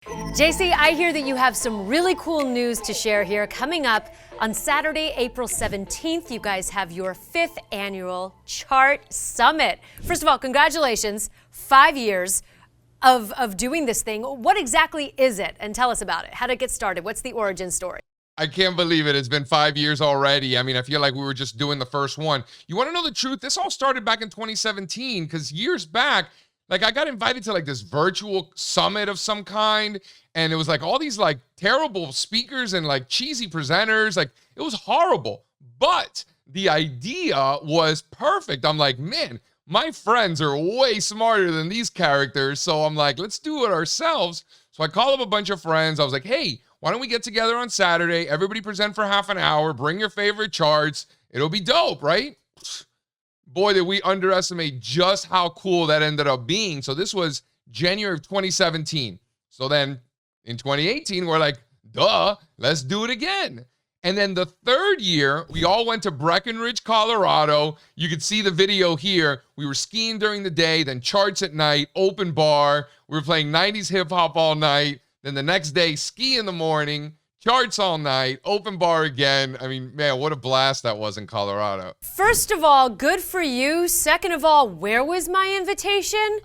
JC, I hear that you have some really cool news to share here. Coming up on Saturday, April 17th, you guys have your 5th annual Chart Summit. First of all, congratulations, 5 years of doing this thing. What exactly is it? And tell us about it. How did it get started? What's the origin story? I can't believe it. It's been 5 years already. I mean, I feel like we were just doing the first one. You want to know the truth? This all started back in 2017 because years back, like I got invited to like this virtual summit of some kind. And it was like all these like terrible speakers and like cheesy presenters. Like it was horrible. But the idea was perfect. I'm like, man, my friends are way smarter than these characters. So I'm like, let's do it ourselves. So I called up a bunch of friends. I was like, hey, why don't we get together on Saturday? Everybody present for half an hour. Bring your favorite charts. It'll be dope, right? Boy, did we underestimate just how cool that ended up being. So this was January of 2017. So then in 2018, we're like, duh, let's do it again. And then the third year, we all went to Breckenridge, Colorado. You could see the video here. We were skiing during the day, then charts at night, open bar. We were playing 90s hip hop all night. Then the next day, ski in the morning, charts all night, open bar again. I mean, man, what a blast that was in Colorado. First of all, good for you. Second of all, where was my invitation?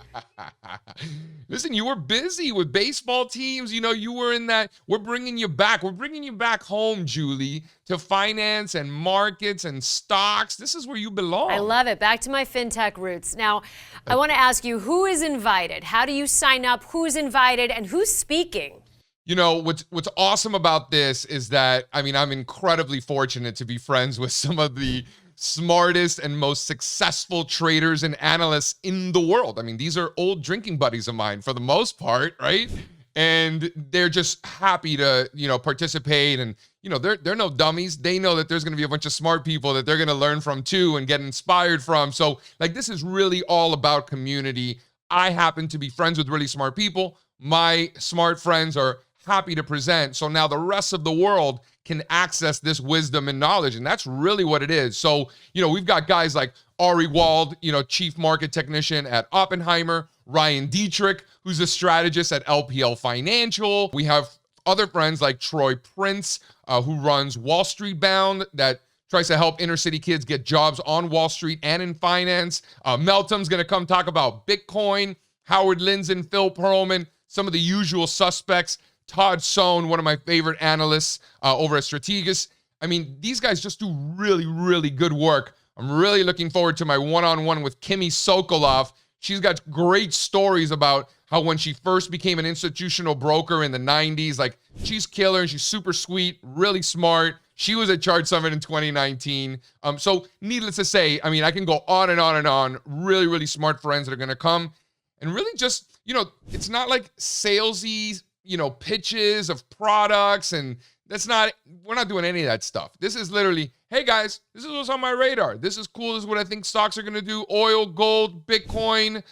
Listen, you were busy with baseball teams. You know, you were in that. We're bringing you back. We're bringing you back home, Julie, to finance and markets and stocks. This is where you belong. I love it. Back to my fintech roots. Now, I want to ask you, who is invited? How do you sign up? Who's invited? And who's speaking? You know, what's awesome about this is that, I mean, I'm incredibly fortunate to be friends with some of the smartest and most successful traders and analysts in the world. I mean, these are old drinking buddies of mine for the most part, right? And they're just happy to, you know, participate. And, you know, they're no dummies. They know that there's going to be a bunch of smart people that they're going to learn from too and get inspired from. So, like, this is really all about community. I happen to be friends with really smart people. My smart friends are happy to present. So now the rest of the world can access this wisdom and knowledge. And that's really what it is. So, you know, we've got guys like Ari Wald, you know, chief market technician at Oppenheimer, Ryan Dietrich, who's a strategist at LPL Financial. We have other friends like Troy Prince, who runs Wall Street Bound, that tries to help inner city kids get jobs on Wall Street and in finance. Meltem's going to come talk about Bitcoin. Howard Lindzen, Phil Perlman, some of the usual suspects. Todd Sohn, one of my favorite analysts over at Strategas. I mean, these guys just do really, really good work. I'm really looking forward to my one-on-one with Kimi Sokolov. She's got great stories about how when she first became an institutional broker in the 90s, like she's killer and she's super sweet, really smart. She was at Chart Summit in 2019. So needless to say, I mean, I can go on and on and on. Really, really smart friends that are going to come. And really just, you know, it's not like salesy, you know, pitches of products, and we're not doing any of that stuff. This is literally, hey guys, this is what's on my radar. This is cool. This is what I think stocks are going to do. Oil, gold, Bitcoin,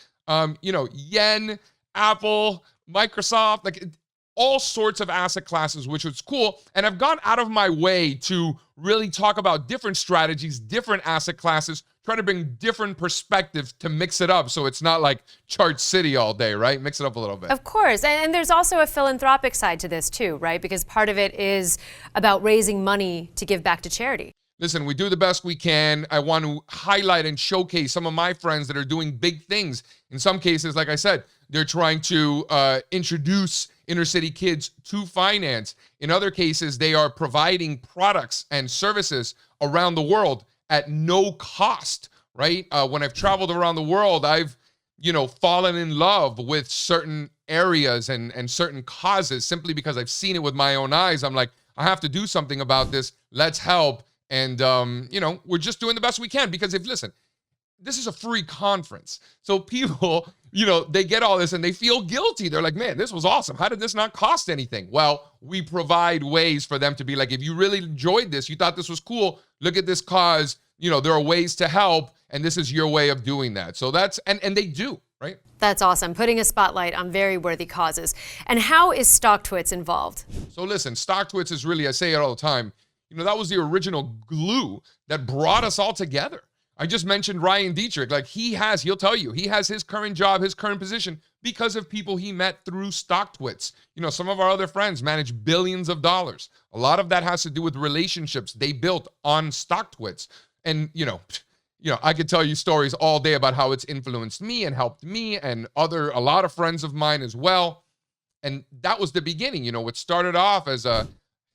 you know, yen, Apple, Microsoft, like all sorts of asset classes, which was cool. And I've gone out of my way to really talk about different strategies, different asset classes, trying to bring different perspectives to mix it up so it's not like Chart City all day, right? Mix it up a little bit. Of course. And there's also a philanthropic side to this too, right? Because part of it is about raising money to give back to charity. Listen, we do the best we can. I want to highlight and showcase some of my friends that are doing big things. In some cases, like I said, they're trying to introduce inner city kids to finance. In other cases, they are providing products and services around the world at no cost, right? When I've traveled around the world, I've, you know, fallen in love with certain areas and certain causes simply because I've seen it with my own eyes. I'm like, I have to do something about this. Let's help. And, you know, we're just doing the best we can because listen, this is a free conference. So people, you know, they get all this and they feel guilty. They're like, man, this was awesome. How did this not cost anything? Well, we provide ways for them to be like, if you really enjoyed this, you thought this was cool, look at this cause. You know, there are ways to help, and this is your way of doing that. So that's, and they do, right? That's awesome. Putting a spotlight on very worthy causes. And how is Stocktwits involved? So listen, Stocktwits is really, I say it all the time, you know, that was the original glue that brought us all together. I just mentioned Ryan Dietrich. Like he'll tell you, he has his current job, his current position because of people he met through Stocktwits. You know, some of our other friends manage billions of dollars. A lot of that has to do with relationships they built on Stocktwits. And, you know, I could tell you stories all day about how it's influenced me and helped me and a lot of friends of mine as well. And that was the beginning. You know, what started off as a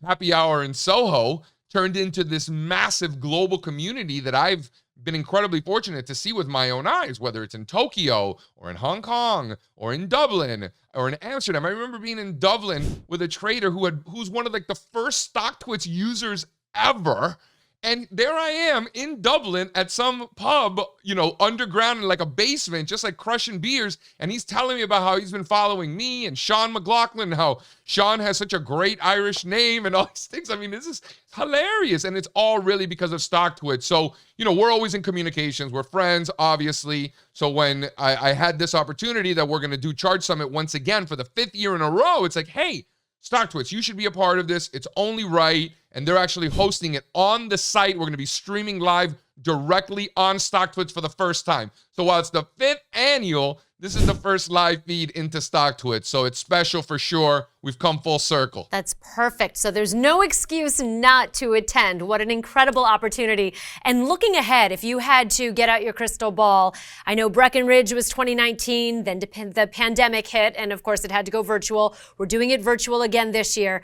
happy hour in Soho turned into this massive global community that I've been incredibly fortunate to see with my own eyes, whether it's in Tokyo or in Hong Kong or in Dublin or in Amsterdam. I remember being in Dublin with a trader who's one of like the first Stocktwits users ever. And there I am in Dublin at some pub, you know, underground in like a basement, just like crushing beers. And he's telling me about how he's been following me and Sean McLaughlin, how Sean has such a great Irish name and all these things. I mean, this is hilarious. And it's all really because of Stocktwits. So, you know, we're always in communications. We're friends, obviously. So when I had this opportunity that we're going to do Chart Summit once again for the 5th year in a row, it's like, hey, Stocktwits, you should be a part of this. It's only right. And they're actually hosting it on the site. We're going to be streaming live directly on Stocktwits for the first time. So while it's the 5th annual, this is the first live feed into Stocktwits. So it's special for sure. We've come full circle. That's perfect. So there's no excuse not to attend. What an incredible opportunity. And looking ahead, if you had to get out your crystal ball, I know Breckenridge was 2019, then the pandemic hit, and of course it had to go virtual. We're doing it virtual again this year.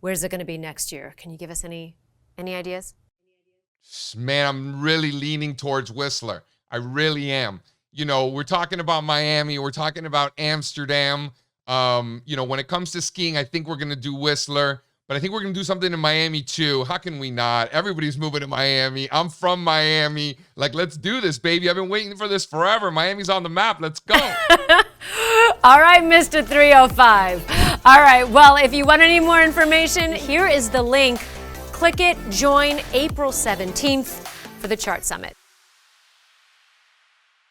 Where's it going to be next year? Can you give us any ideas? Man, I'm really leaning towards Whistler. I really am. You know, we're talking about Miami. We're talking about Amsterdam. You know, when it comes to skiing, I think we're going to do Whistler. But I think we're going to do something in Miami too. How can we not? Everybody's moving to Miami. I'm from Miami. Like, let's do this, baby. I've been waiting for this forever. Miami's on the map. Let's go. All right, Mr. 305. All right, well, if you want any more information, here is the link. Click it, join April 17th for the Chart Summit.